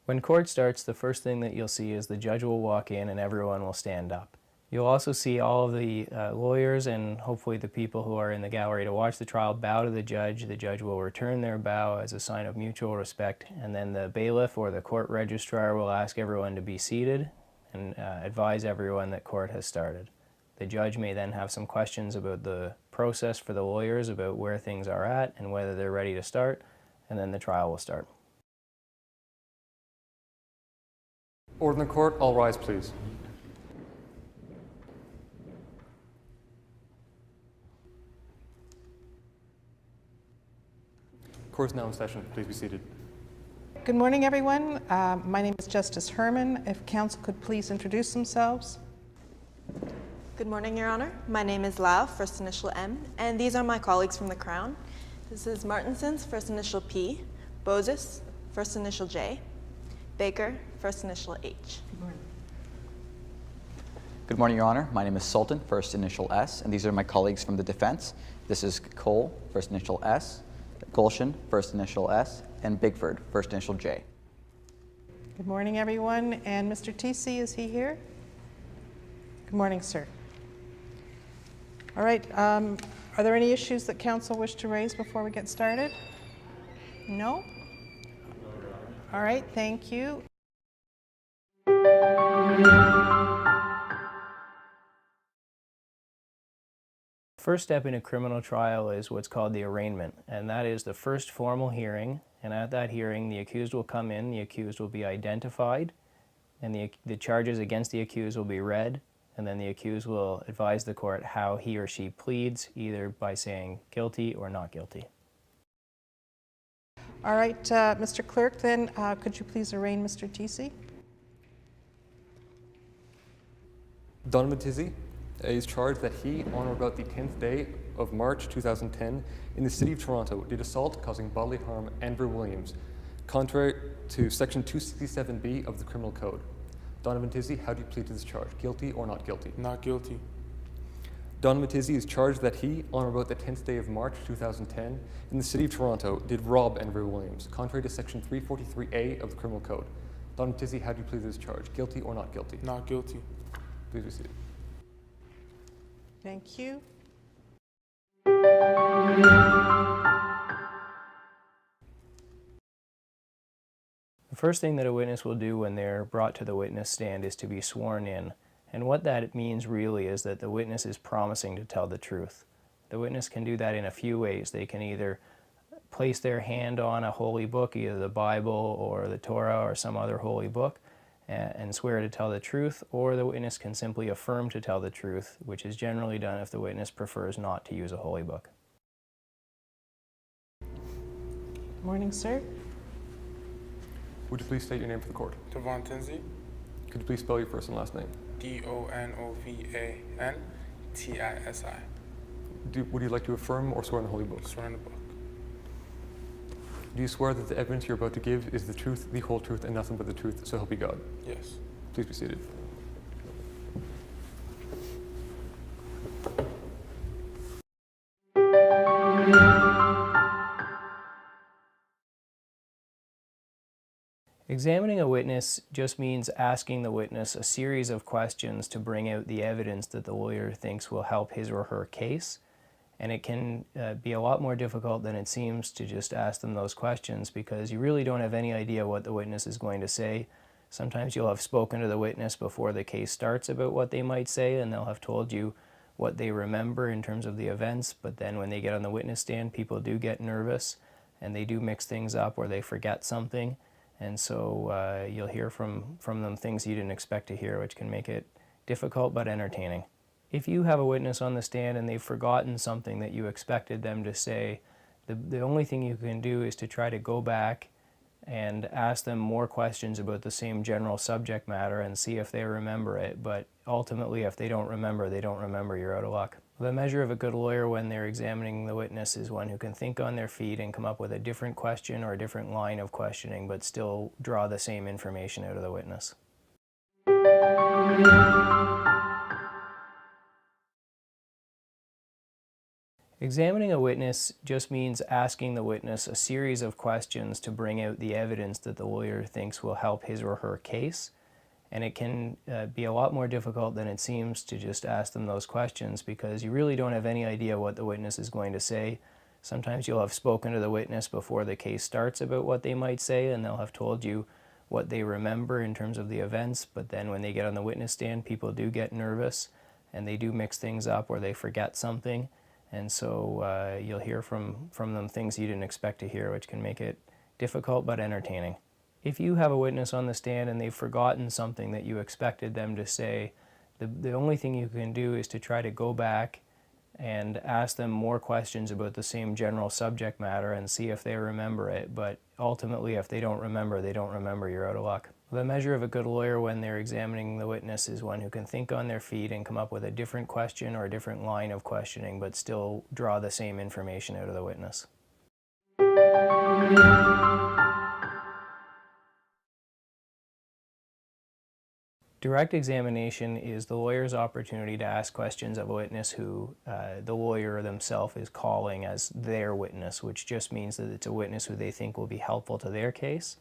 When court starts, the first thing that you'll see is the judge will walk in and everyone will stand up. You'll also see all of the lawyers and hopefully the people who are in the gallery to watch the trial bow to the judge. The judge will return their bow as a sign of mutual respect, and then the bailiff or the court registrar will ask everyone to be seated and advise everyone that court has started. The judge may then have some questions about the process for the lawyers, about where things are at and whether they're ready to start, and then the trial will start. Order in the court, all rise please. Court is now in session. Please be seated. Good morning, everyone. My name is Justice Herman. If counsel could please introduce themselves. Good morning, Your Honor. My name is Lau, first initial M, and these are my colleagues from the Crown. This is Martinsons, first initial P, Bozis, first initial J, Baker, first initial H. Good morning. Good morning, Your Honor. My name is Sultan, first initial S, and these are my colleagues from the defense. This is Cole, first initial S, Gulshan, first initial S, and Bigford, first initial J. Good morning, everyone. And Mr. TC, is he here? Good morning, sir. All right. Are there any issues that counsel wish to raise before we get started? No? All right. Thank you. First step in a criminal trial is what's called the arraignment, and that is the first formal hearing. And at that hearing, the accused will come in, the accused will be identified, and the charges against the accused will be read, and then the accused will advise the court how he or she pleads, either by saying guilty or not guilty. All right, Mr. Clerk, then could you please arraign Mr. TC? Donovan Tizzy is charged that he, on or about the 10th day of March 2010, in the city of Toronto, did assault causing bodily harm Andrew Williams, contrary to section 267B of the Criminal Code. Donovan Tizzy, how do you plead to this charge? Guilty or not guilty? Not guilty. Donovan Tizzy is charged that he, on or about the 10th day of March 2010, in the city of Toronto, did rob Andrew Williams, contrary to section 343A of the Criminal Code. Donovan Tizzy, how do you plead to this charge? Guilty or not guilty? Not guilty. Please be seated. Thank you. The first thing that a witness will do when they're brought to the witness stand is to be sworn in. And what that means really is that the witness is promising to tell the truth. The witness can do that in a few ways. They can either place their hand on a holy book, either the Bible or the Torah or some other holy book, and swear to tell the truth, or the witness can simply affirm to tell the truth, which is generally done if the witness prefers not to use a holy book. Good morning, sir. Would you please state your name for the court? Devon Tinsey. Could you please spell your first and last name? D-O-N-O-V-A-N-T-I-S-I. Would you like to affirm or swear in the holy book? Swear in the book. Do you swear that the evidence you're about to give is the truth, the whole truth, and nothing but the truth, so help you God? Yes. Please be seated. Examining a witness just means asking the witness a series of questions to bring out the evidence that the lawyer thinks will help his or her case. And it can be a lot more difficult than it seems to just ask them those questions, because you really don't have any idea what the witness is going to say. Sometimes you'll have spoken to the witness before the case starts about what they might say, and they'll have told you what they remember in terms of the events, but then when they get on the witness stand, people do get nervous and they do mix things up or they forget something. And so you'll hear from them things you didn't expect to hear, which can make it difficult but entertaining. If you have a witness on the stand and they've forgotten something that you expected them to say, the only thing you can do is to try to go back and ask them more questions about the same general subject matter and see if they remember it. But ultimately, if they don't remember, you're out of luck. The measure of a good lawyer when they're examining the witness is one who can think on their feet and come up with a different question or a different line of questioning, but still draw the same information out of the witness. Examining a witness just means asking the witness a series of questions to bring out the evidence that the lawyer thinks will help his or her case. And it can be a lot more difficult than it seems to just ask them those questions, because you really don't have any idea what the witness is going to say. Sometimes you'll have spoken to the witness before the case starts about what they might say, and they'll have told you what they remember in terms of the events, but then when they get on the witness stand, people do get nervous and they do mix things up or they forget something. And so you'll hear from them things you didn't expect to hear, which can make it difficult but entertaining. If you have a witness on the stand and they've forgotten something that you expected them to say, the only thing you can do is to try to go back and ask them more questions about the same general subject matter and see if they remember it. But ultimately, if they don't remember, you're out of luck. The measure of a good lawyer when they're examining the witness is one who can think on their feet and come up with a different question or a different line of questioning, but still draw the same information out of the witness. Direct examination is the lawyer's opportunity to ask questions of a witness who the lawyer themselves is calling as their witness, which just means that it's a witness who they think will be helpful to their case.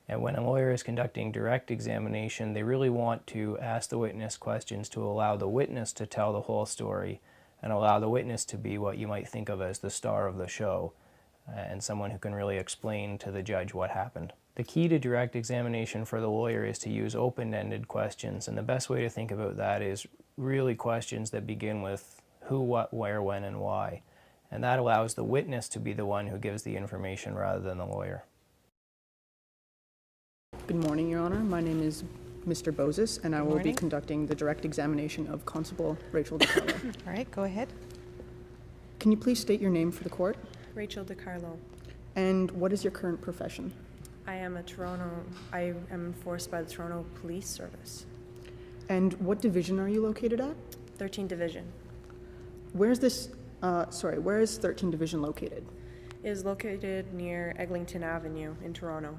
And when a lawyer is conducting direct examination, they really want to ask the witness questions to allow the witness to tell the whole story and allow the witness to be what you might think of as the star of the show and someone who can really explain to the judge what happened. The key to direct examination for the lawyer is to use open-ended questions, and the best way to think about that is really questions that begin with who, what, where, when, and why. And that allows the witness to be the one who gives the information rather than the lawyer. Good morning, Your Honor. My name is Mr. Bozis, and I will be conducting the direct examination of Constable Rachel DiCarlo. All right, go ahead. Can you please state your name for the court? Rachel DiCarlo. And what is your current profession? I am enforced by the Toronto Police Service. And what division are you located at? 13th Division. Where is 13th Division located? It is located near Eglinton Avenue in Toronto.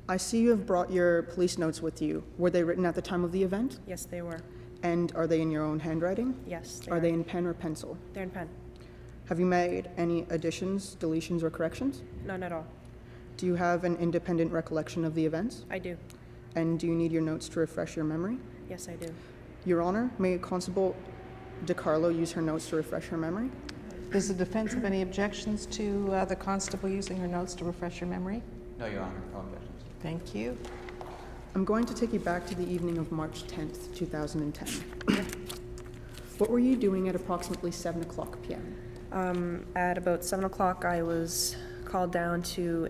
I see you have brought your police notes with you. Were they written at the time of the event? Yes, they were. And are they in your own handwriting? Yes, Are they in pen or pencil? They're in pen. Have you made any additions, deletions, or corrections? None at all. Do you have an independent recollection of the events? I do. And do you need your notes to refresh your memory? Yes, I do. Your Honor, may Constable DiCarlo use her notes to refresh her memory? Does the defense have any objections to the constable using her notes to refresh her memory? No, Your Honor, no objections. Thank you. I'm going to take you back to the evening of March 10th, 2010. What were you doing at approximately 7 o'clock p.m.? At about 7 o'clock, I was called down to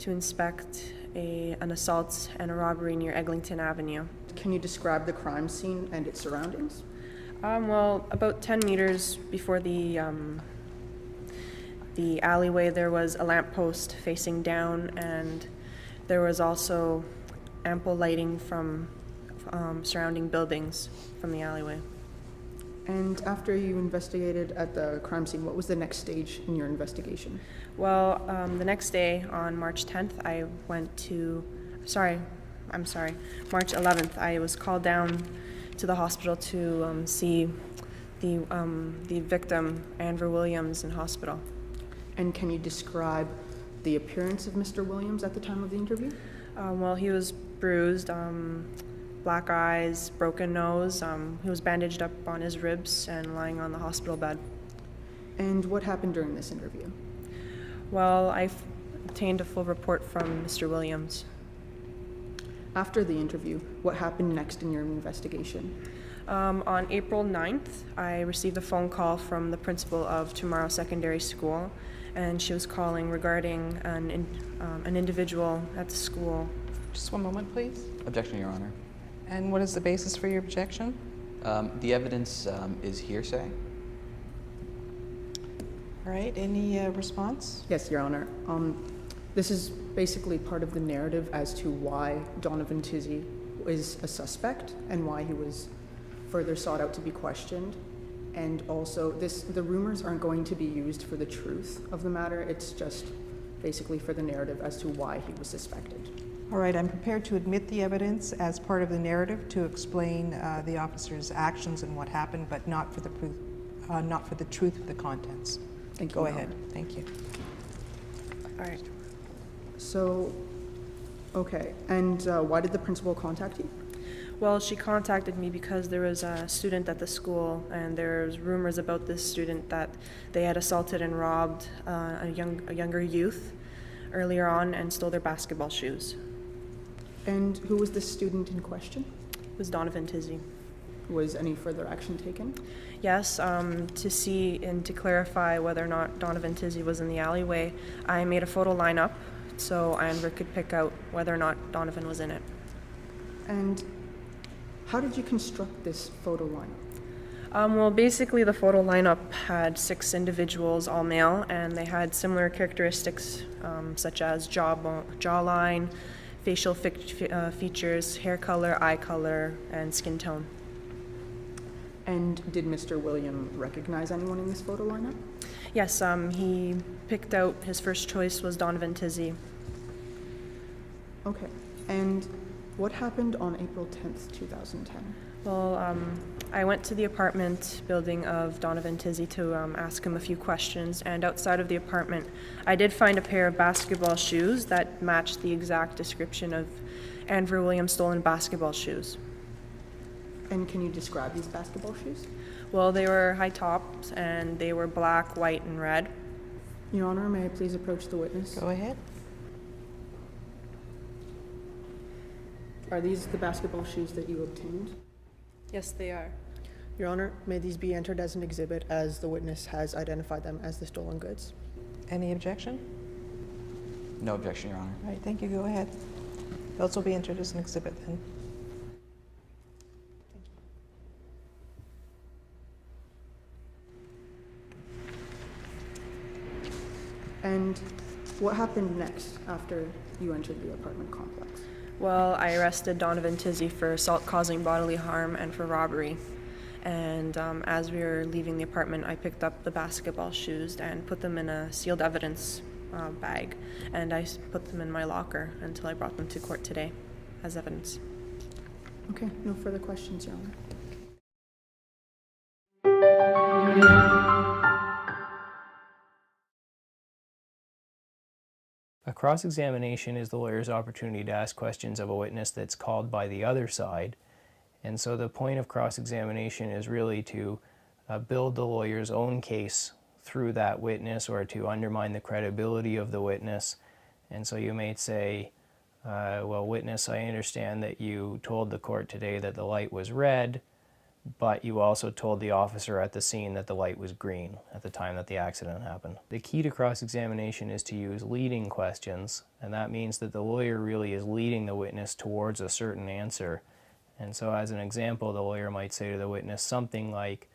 inspect an assault and a robbery near Eglinton Avenue. Can you describe the crime scene and its surroundings? Well, about 10 meters before the alleyway, there was a lamppost facing down, and there was also ample lighting from surrounding buildings from the alleyway. And after you investigated at the crime scene, what was the next stage in your investigation? Well, the next day on March 10th, I went to, March 11th, I was called down to the hospital to see the victim, Andrew Williams, in hospital. And can you describe the appearance of Mr. Williams at the time of the interview? Well, he was bruised, black eyes, broken nose. He was bandaged up on his ribs and lying on the hospital bed. And what happened during this interview? Well, I obtained a full report from Mr. Williams. After the interview, what happened next in your investigation? On April 9th, I received a phone call from the principal of Tomorrow Secondary School, and she was calling regarding an individual at the school. Just one moment, please. Objection, Your Honor. And what is the basis for your objection? The evidence is hearsay. All right, any response? Yes, Your Honor. This is basically part of the narrative as to why Donovan Tizzy is a suspect and why he was further sought out to be questioned. And also, the rumors aren't going to be used for the truth of the matter. It's just basically for the narrative as to why he was suspected. All right, I'm prepared to admit the evidence as part of the narrative to explain the officer's actions and what happened, but not for the not for the truth of the contents. Thank you, Go Your ahead. Honor. Thank you. All right. So, okay, and why did the principal contact you? Well, she contacted me because there was a student at the school, and there's rumors about this student that they had assaulted and robbed a younger youth earlier on and stole their basketball shoes. And who was the student in question? It was Donovan Tizzy. Was any further action taken? Yes, to see and to clarify whether or not Donovan Tizzy was in the alleyway, I made a photo lineup so Amber could pick out whether or not Donovan was in it. And how did you construct this photo lineup? Well, basically the photo lineup had 6 individuals, all male, and they had similar characteristics such as jawline, facial features, hair color, eye color, and skin tone. And did Mr. William recognize anyone in this photo lineup? Yes, he picked out, his first choice was Donovan Tizzy. Okay, and what happened on April 10th, 2010? Well, I went to the apartment building of Donovan Tizzy to ask him a few questions, and outside of the apartment, I did find a pair of basketball shoes that matched the exact description of Andrew Williams' stolen basketball shoes. And can you describe these basketball shoes? Well, they were high tops, and they were black, white, and red. Your Honor, may I please approach the witness? Go ahead. Are these the basketball shoes that you obtained? Yes, they are. Your Honor, may these be entered as an exhibit as the witness has identified them as the stolen goods? Any objection? No objection, Your Honor. All right, thank you. Go ahead. Those will be entered as an exhibit then. And what happened next after you entered the apartment complex? Well, I arrested Donovan Tizzy for assault causing bodily harm and for robbery. And as we were leaving the apartment, I picked up the basketball shoes and put them in a sealed evidence bag. And I put them in my locker until I brought them to court today as evidence. Okay, no further questions, Your Honor. A cross-examination is the lawyer's opportunity to ask questions of a witness that's called by the other side. And so the point of cross-examination is really to build the lawyer's own case through that witness or to undermine the credibility of the witness. And so you may say, well, witness, I understand that you told the court today that the light was red, but you also told the officer at the scene that the light was green at the time that the accident happened. The key to cross-examination is to use leading questions, and that means that the lawyer really is leading the witness towards a certain answer. And so as an example, the lawyer might say to the witness something like,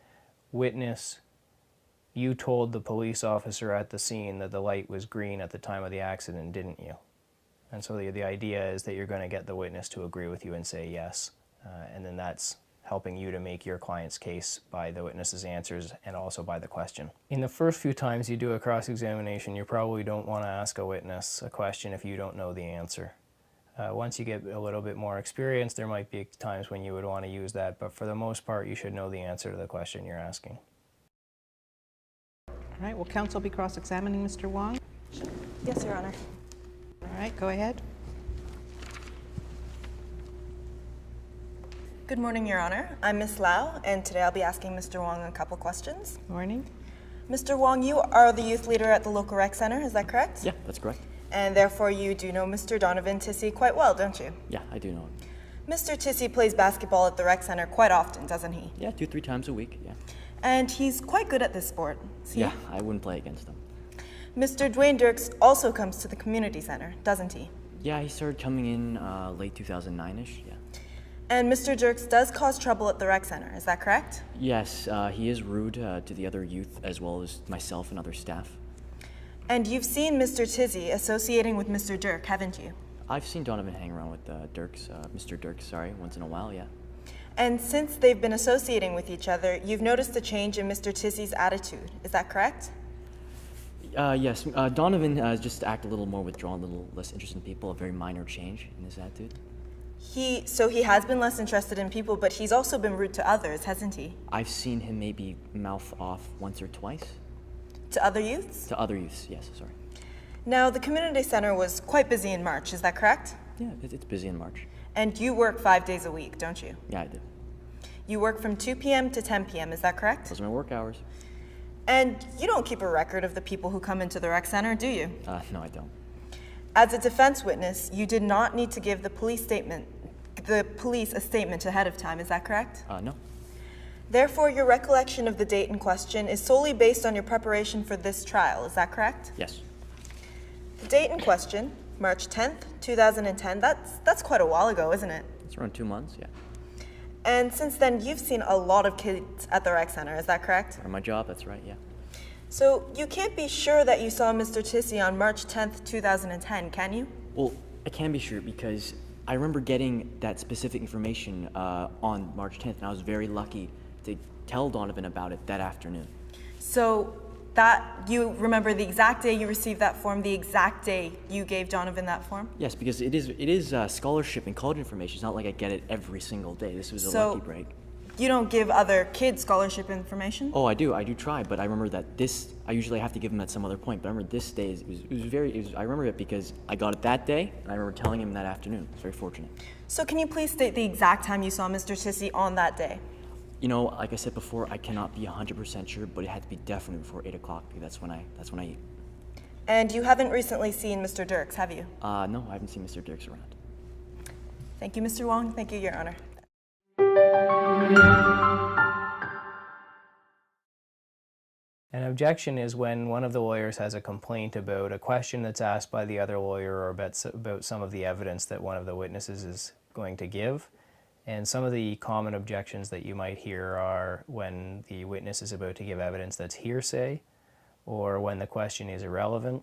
witness, you told the police officer at the scene that the light was green at the time of the accident, didn't you? And so the idea is that you're going to get the witness to agree with you and say yes, and then that's helping you to make your client's case by the witness's answers and also by the question. In the first few times you do a cross-examination, you probably don't want to ask a witness a question if you don't know the answer. Once you get a little bit more experience, there might be times when you would want to use that, but for the most part, you should know the answer to the question you're asking. All right, will counsel be cross-examining Mr. Wong? Yes, Your Honor. All right, go ahead. Good morning, Your Honor. I'm Ms. Lau, and today I'll be asking Mr. Wong a couple questions. Morning. Mr. Wong, you are the youth leader at the local rec center, is that correct? Yeah, that's correct. And therefore you do know Mr. Donovan Tissy quite well, don't you? Yeah, I do know him. Mr. Tissy plays basketball at the rec center quite often, doesn't he? Yeah, 2-3 times a week, yeah. And he's quite good at this sport. is he? Yeah, I wouldn't play against him. Mr. Dwayne Dirks also comes to the community center, doesn't he? Yeah, he started coming in late 2009-ish, yeah. And Mr. Dirks does cause trouble at the rec center, is that correct? Yes, he is rude to the other youth as well as myself and other staff. And you've seen Mr. Tizzy associating with Mr. Dirk, haven't you? I've seen Donovan hang around with Mr. Dirks, sorry, once in a while, yeah. And since they've been associating with each other, you've noticed a change in Mr. Tizzy's attitude, is that correct? Yes, Donovan just act a little more withdrawn, a little less interested in people, a very minor change in his attitude. So he has been less interested in people, but he's also been rude to others, hasn't he? I've seen him maybe mouth off once or twice. To other youths? To other youths, yes, sorry. Now, the community center was quite busy in March, is that correct? Yeah, it's busy in March. And you work 5 days a week, don't you? Yeah, I do. You work from 2 p.m. to 10 p.m., is that correct? Those are my work hours. And you don't keep a record of the people who come into the rec center, do you? No, I don't. As a defense witness, you did not need to give the police a statement ahead of time, is that correct? No. Therefore, your recollection of the date in question is solely based on your preparation for this trial, is that correct? Yes. The date in question, March 10th, 2010, that's quite a while ago, isn't it? It's around 2 months, yeah. And since then, you've seen a lot of kids at the rec center, is that correct? Part of my job, that's right, yeah. So you can't be sure that you saw Mr. Tissy on March 10th, 2010, can you? Well, I can be sure because I remember getting that specific information on March 10th, and I was very lucky to tell Donovan about it that afternoon. So that you remember the exact day you received that form, the exact day you gave Donovan that form? Yes, because it is scholarship and college information. It's not like I get it every single day. This was a lucky break. You don't give other kids scholarship information? Oh, I do try, but I remember that I usually have to give him at some other point, but I remember this day, I remember it because I got it that day, and I remember telling him that afternoon. It's very fortunate. So can you please state the exact time you saw Mr. Tissy on that day? You know, like I said before, I cannot be 100% sure, but it had to be definitely before 8 o'clock, because that's when I eat. And you haven't recently seen Mr. Dirks, have you? No, I haven't seen Mr. Dirks around. Thank you, Mr. Wong. Thank you, Your Honor. An objection is when one of the lawyers has a complaint about a question that's asked by the other lawyer or about some of the evidence that one of the witnesses is going to give. And some of the common objections that you might hear are when the witness is about to give evidence that's hearsay, or when the question is irrelevant,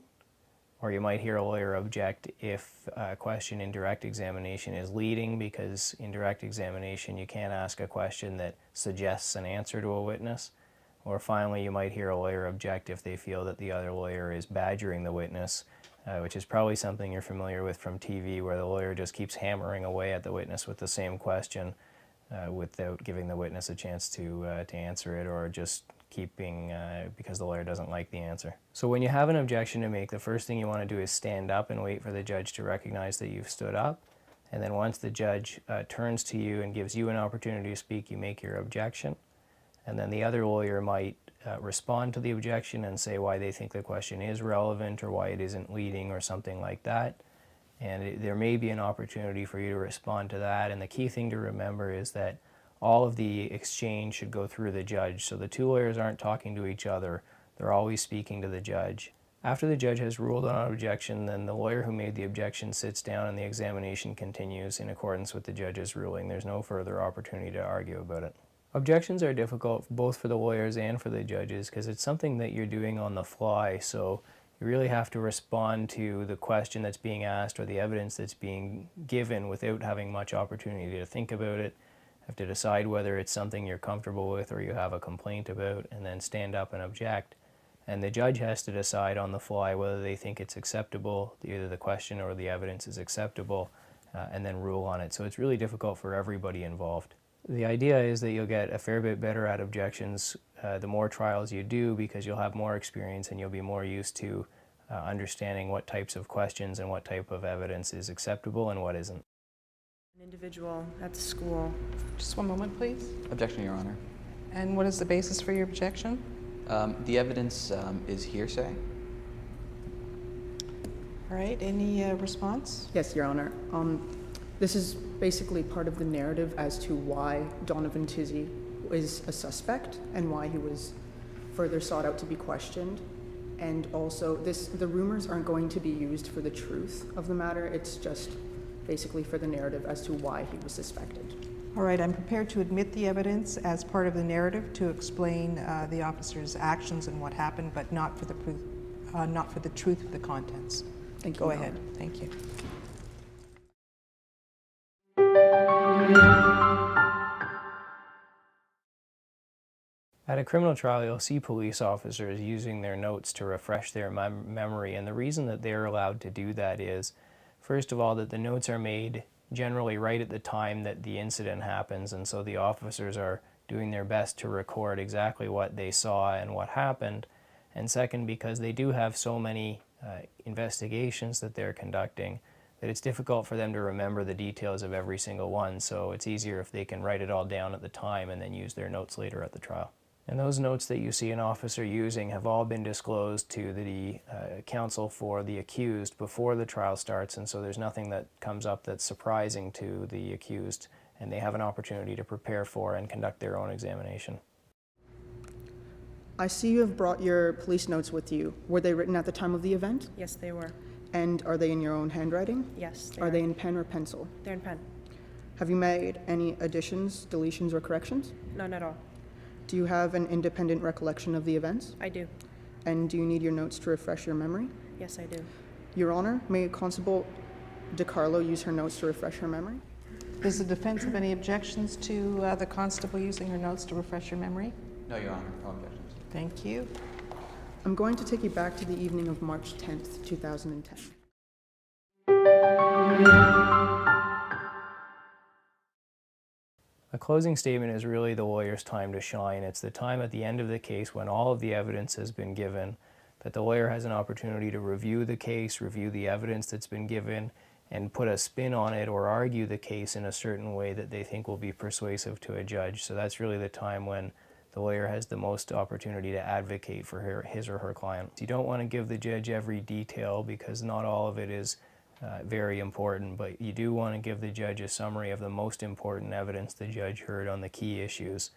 or you might hear a lawyer object if a question in direct examination is leading, because in direct examination you can't ask a question that suggests an answer to a witness. Or finally, you might hear a lawyer object if they feel that the other lawyer is badgering the witness, which is probably something you're familiar with from TV, where the lawyer just keeps hammering away at the witness with the same question without giving the witness a chance to answer it, or just keeping because the lawyer doesn't like the answer. So when you have an objection to make, the first thing you want to do is stand up and wait for the judge to recognize that you've stood up. And then once the judge turns to you and gives you an opportunity to speak, you make your objection. And then the other lawyer might respond to the objection and say why they think the question is relevant or why it isn't leading or something like that. And there may be an opportunity for you to respond to that. And the key thing to remember is that all of the exchange should go through the judge. So the two lawyers aren't talking to each other. They're always speaking to the judge. After the judge has ruled on an objection, then the lawyer who made the objection sits down and the examination continues in accordance with the judge's ruling. There's no further opportunity to argue about it. Objections are difficult both for the lawyers and for the judges because it's something that you're doing on the fly, so you really have to respond to the question that's being asked or the evidence that's being given without having much opportunity to think about it. You have to decide whether it's something you're comfortable with or you have a complaint about, and then stand up and object. And the judge has to decide on the fly whether they think it's acceptable, either the question or the evidence is acceptable, and then rule on it. So it's really difficult for everybody involved. The idea is that you'll get a fair bit better at objections the more trials you do, because you'll have more experience and you'll be more used to understanding what types of questions and what type of evidence is acceptable and what isn't. An individual at the school. Just one moment, please. Objection, Your Honor. And what is the basis for your objection? The evidence is hearsay. All right, any response? Yes, Your Honor. This is basically part of the narrative as to why Donovan Tizzy is a suspect and why he was further sought out to be questioned. And also, the rumors aren't going to be used for the truth of the matter. It's just basically for the narrative as to why he was suspected. All right, I'm prepared to admit the evidence as part of the narrative to explain the officer's actions and what happened, but not for the truth of the contents. Thank you, Go Your ahead. Honor. Thank you. At a criminal trial, you'll see police officers using their notes to refresh their memory, and the reason that they're allowed to do that is, first of all, that the notes are made generally right at the time that the incident happens, and so the officers are doing their best to record exactly what they saw and what happened. And second, because they do have so many investigations that they're conducting, that it's difficult for them to remember the details of every single one, so it's easier if they can write it all down at the time and then use their notes later at the trial. And those notes that you see an officer using have all been disclosed to the counsel for the accused before the trial starts, and so there's nothing that comes up that's surprising to the accused, and they have an opportunity to prepare for and conduct their own examination. I see you have brought your police notes with you. Were they written at the time of the event? Yes, they were. And are they in your own handwriting? Yes, Are they in pen or pencil? They're in pen. Have you made any additions, deletions, or corrections? None at all. Do you have an independent recollection of the events? I do. And do you need your notes to refresh your memory? Yes, I do. Your Honor, may Constable DiCarlo use her notes to refresh her memory? Does the defense have any objections to the constable using her notes to refresh your memory? No, Your Honor, no objections. Thank you. I'm going to take you back to the evening of March 10th, 2010. A closing statement is really the lawyer's time to shine. It's the time at the end of the case when all of the evidence has been given that the lawyer has an opportunity to review the case, review the evidence that's been given, and put a spin on it or argue the case in a certain way that they think will be persuasive to a judge. So that's really the time when the lawyer has the most opportunity to advocate for his or her client. You don't want to give the judge every detail because not all of it is very important, but you do want to give the judge a summary of the most important evidence the judge heard on the key issues,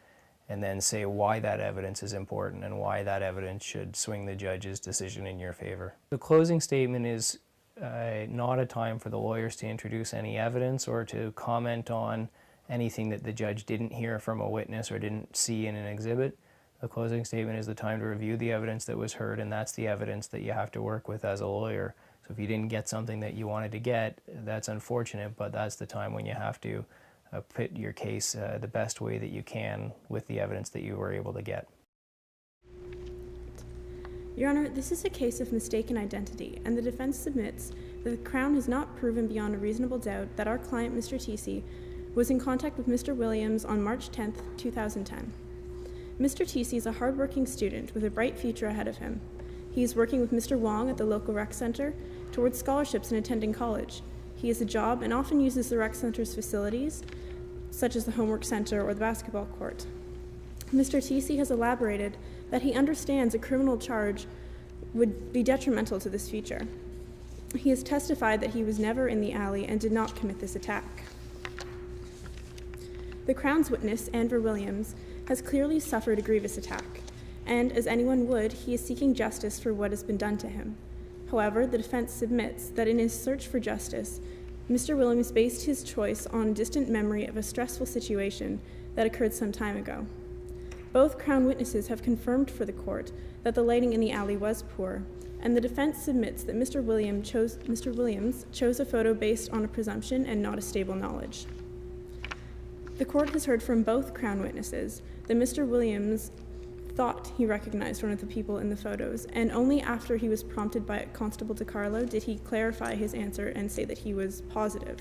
and then say why that evidence is important and why that evidence should swing the judge's decision in your favor. The closing statement is not a time for the lawyers to introduce any evidence or to comment on anything that the judge didn't hear from a witness or didn't see in an exhibit. The closing statement is the time to review the evidence that was heard, and that's the evidence that you have to work with as a lawyer. So if you didn't get something that you wanted to get, that's unfortunate, but that's the time when you have to put your case the best way that you can with the evidence that you were able to get. Your Honor, this is a case of mistaken identity, and the defense submits that the Crown has not proven beyond a reasonable doubt that our client, Mr. Tisi, was in contact with Mr. Williams on March 10, 2010. Mr. Tisi is a hardworking student with a bright future ahead of him. He is working with Mr. Wong at the local rec center towards scholarships and attending college. He has a job and often uses the rec center's facilities, such as the homework center or the basketball court. Mr. Tisi has elaborated that he understands a criminal charge would be detrimental to this future. He has testified that he was never in the alley and did not commit this attack. The Crown's witness, Andrew Williams, has clearly suffered a grievous attack, and as anyone would, he is seeking justice for what has been done to him. However, the defense submits that in his search for justice, Mr. Williams based his choice on a distant memory of a stressful situation that occurred some time ago. Both Crown witnesses have confirmed for the court that the lighting in the alley was poor, and the defense submits that Mr. Williams chose a photo based on a presumption and not a stable knowledge. The court has heard from both Crown witnesses that Mr. Williams thought he recognized one of the people in the photos, and only after he was prompted by Constable DiCarlo did he clarify his answer and say that he was positive.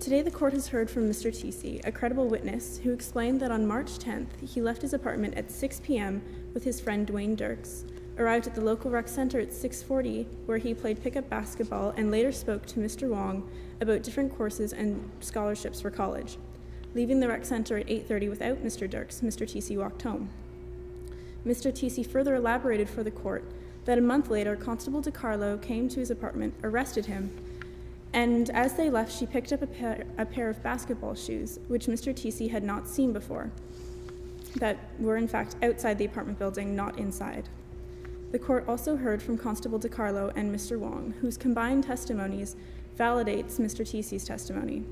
Today, the court has heard from Mr. Tisi, a credible witness, who explained that on March 10th, he left his apartment at 6 p.m. with his friend Dwayne Dirks, arrived at the local rec center at 6:40, where he played pickup basketball and later spoke to Mr. Wong about different courses and scholarships for college. Leaving the rec center at 8:30 without Mr. Dirks, Mr. Tisi walked home. Mr. Tisi further elaborated for the court that a month later, Constable DiCarlo came to his apartment, arrested him, and as they left, she picked up a pair of basketball shoes, which Mr. Tisi had not seen before, that were in fact outside the apartment building, not inside. The court also heard from Constable DiCarlo and Mr. Wong, whose combined testimonies validates Mr. Tisi's testimony.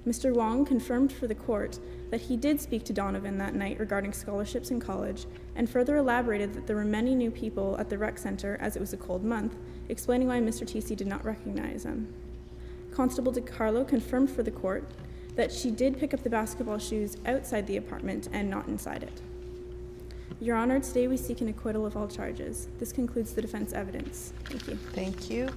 Mr. Wong confirmed for the court that he did speak to Donovan that night regarding scholarships in college, and further elaborated that there were many new people at the rec center as it was a cold month, explaining why Mr. Tisi did not recognize him. Constable DiCarlo confirmed for the court that she did pick up the basketball shoes outside the apartment and not inside it. Your Honor, today we seek an acquittal of all charges. This concludes the defense evidence. Thank you. Thank you.